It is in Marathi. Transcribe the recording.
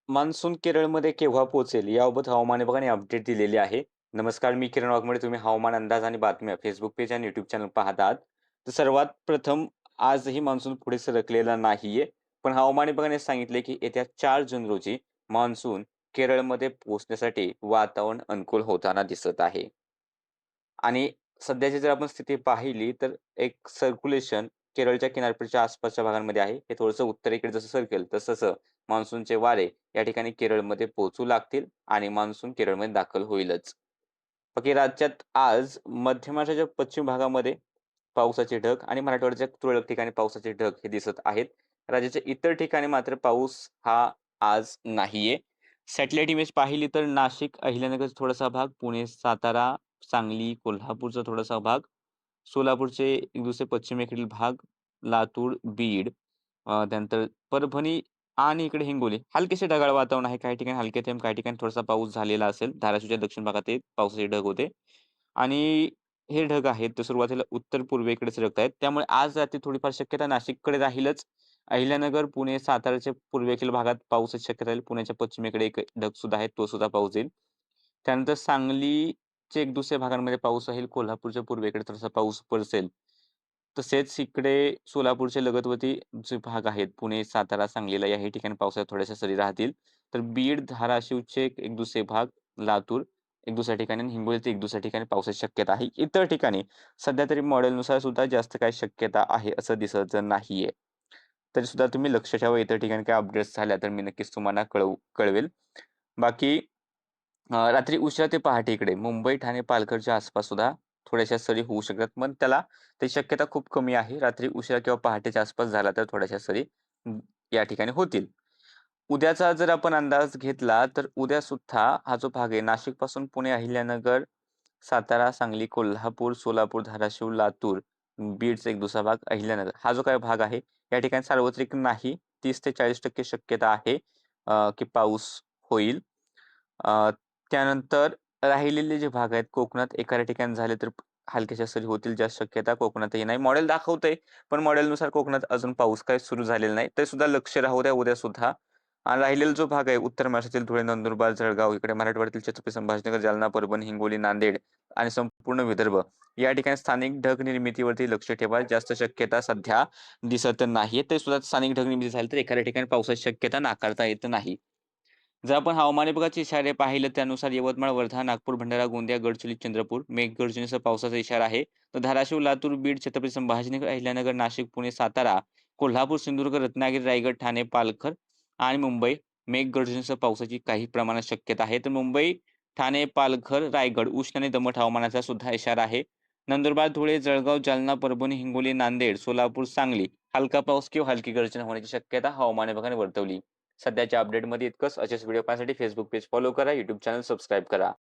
मान्सून केरळमध्ये केव्हा पोहोचेल याबाबत हवामान विभागाने अपडेट दिलेले आहे. नमस्कार, मी किरण वाघमोडे. तुम्ही हवामान अंदाज आणि बातम्या फेसबुक पेज आणि यूट्यूब चॅनल पाहत आहात. तर सर्वात प्रथम आजही मान्सून पुढे सरकलेला नाहीये. पण हवामान विभागाने सांगितले की येत्या 4 जून रोजी मान्सून केरळमध्ये पोहोचण्यासाठी वातावरण अनुकूल होताना दिसत आहे. आणि सध्याची जर आपण स्थिती पाहिली तर एक सर्क्युलेशन केरळच्या किनारपट्टीच्या आसपासच्या भागांमध्ये आहे. हे थोडंसं उत्तरेकडे जसं सरकेल तसं मान्सूनचे वारे या ठिकाणी केरळमध्ये पोहोचू लागतील आणि मान्सून केरळमध्ये दाखल होईलच. बाकी राज्यात आज मध्य महाराष्ट्राच्या पश्चिम भागामध्ये पावसाचे ढग आणि मराठवाड्याच्या तुरळक ठिकाणी पावसाचे ढग हे दिसत आहेत. राज्याच्या इतर ठिकाणी मात्र पाऊस हा आज नाहीये. सॅटेलाइट इमेज पाहिली तर नाशिक, अहिल्यानगरचा थोडासा भाग, पुणे, सातारा, सांगली, कोल्हापूरचा थोडासा भाग, सोलापूरचे एक दुसरे पश्चिमेकडील भाग, लातूर, बीड, त्यानंतर परभणी आणि इकडे हिंगोली. हलकेसे ढगाळ वातावरण आहे. काही ठिकाणी हलके थेंब, काही ठिकाणी थोडासा पाऊस झालेला असेल. धाराशिवच्या दक्षिण भागात ते पावसाचे ढग होते आणि हे ढग आहेत ते सुरुवातीला उत्तर पूर्वेकडे सरकत आहेत. त्यामुळे आज रात्री थोडीफार शक्यता नाशिककडे राहीलच. अहिल्यानगर, पुणे, साताराच्या पूर्वेकडील भागात पावसाची शक्यता राहील. पुण्याच्या पश्चिमेकडे एक ढग सुद्धा आहे, तो सुद्धा पाऊस येईल. त्यानंतर सांगलीच्या एक दुसऱ्या भागांमध्ये पाऊस राहील. कोल्हापूरच्या पूर्वेकडे थोडासा पाऊस बरसेल. तसेच इकडे सोलापूरचे लगतवरती जे भाग आहेत, पुणे, सातारा, सांगलीला याही ठिकाणी पावसाच्या थोड्याशा सरी राहतील. तर बीड, धाराशिवचे एक दुसरे भाग, लातूर एक दुसऱ्या ठिकाणी आणि हिंगोलीचे एक दुसऱ्या ठिकाणी पावसाची शक्यता आहे. इतर ठिकाणी सध्या तरी मॉडेलनुसार सुद्धा जास्त काही शक्यता आहे असं दिसत नाहीये. तरी सुद्धा तुम्ही लक्ष ठेवा. इतर ठिकाणी काही अपडेट्स झाल्या तर मी नक्कीच तुम्हाला कळवेल. बाकी रात्री उशिरा ते पहाटे इकडे मुंबई, ठाणे, पालघरच्या आसपास सुद्धा थोड्याशा सरी होऊ शकतात. पण त्याची शक्यता खूप कमी आहे. रात्री उशिरा किंवा पहाटेच्या आसपास झाला तर थोड्याशा सरी या ठिकाणी होतील. उद्याचा जर आपण अंदाज घेतला तर उद्या सुद्धा हा जो भाग आहे नाशिकपासून पुणे, अहिल्यानगर, सातारा, सांगली, कोल्हापूर, सोलापूर, धाराशिव, लातूर, बीडचा एक दुसरा भाग, अहिल्यानगर हा जो काही भाग आहे या ठिकाणी सार्वत्रिक नाही. 30 ते 40% शक्यता आहे की पाऊस होईल. अ, त्यानंतर राहिलेले जे भाग आहेत कोकणात एखाद्या ठिकाणी झाले तर हलक्याशा सरी होतील, जास्त शक्यता कोकणातही नाही. मॉडेल दाखवतंय, पण मॉडेलनुसार कोकणात अजून पाऊस काही सुरू झालेला नाही. तरी सुद्धा लक्ष राहू द्या उद्या सुद्धा. आणि राहिलेला जो भाग आहे उत्तर महाराष्ट्रातील धुळे, नंदुरबार, जळगाव, इकडे मराठवाड्यातील छत्रपती संभाजीनगर, जालना, परभणी, हिंगोली, नांदेड आणि संपूर्ण विदर्भ या ठिकाणी स्थानिक ढग निर्मितीवरती लक्ष ठेवा. जास्त शक्यता सध्या दिसत नाहीये. तरी सुद्धा स्थानिक ढग निर्मिती झाली तर एखाद्या ठिकाणी पावसाची शक्यता नाकारता येत नाही. जर आपण हवामान विभागाचे इशारे पाहिले त्यानुसार यवतमाळ, वर्धा, नागपूर, भंडारा, गोंदिया, गडचिरोली, चंद्रपूर मेघगर्जनेसह पावसाचा इशारा आहे. तर धाराशिव, लातूर, बीड, छत्रपती संभाजीनगर, अहिल्यानगर, नाशिक, पुणे, सातारा, कोल्हापूर, सिंधुदुर्ग, रत्नागिरी, रायगड, ठाणे, पालघर आणि मुंबई मेघगर्जनेसह पावसाची काही प्रमाणात शक्यता आहे. तर मुंबई, ठाणे, पालघर, रायगड उष्ण आणि दमट हवामानाचा सुद्धा इशारा आहे. नंदुरबार, धुळे, जळगाव, जालना, परभणी, हिंगोली, नांदेड, सोलापूर, सांगली हलका पाऊस किंवा हलकी गर्जना होण्याची शक्यता हवामान विभागाने वर्तवली. सध्याच्या अपडेटमध्ये इतकंच. असेच व्हिडिओ पाहण्यासाठी फेसबुक पेज फॉलो करा, YouTube चॅनल सबस्क्राईब करा.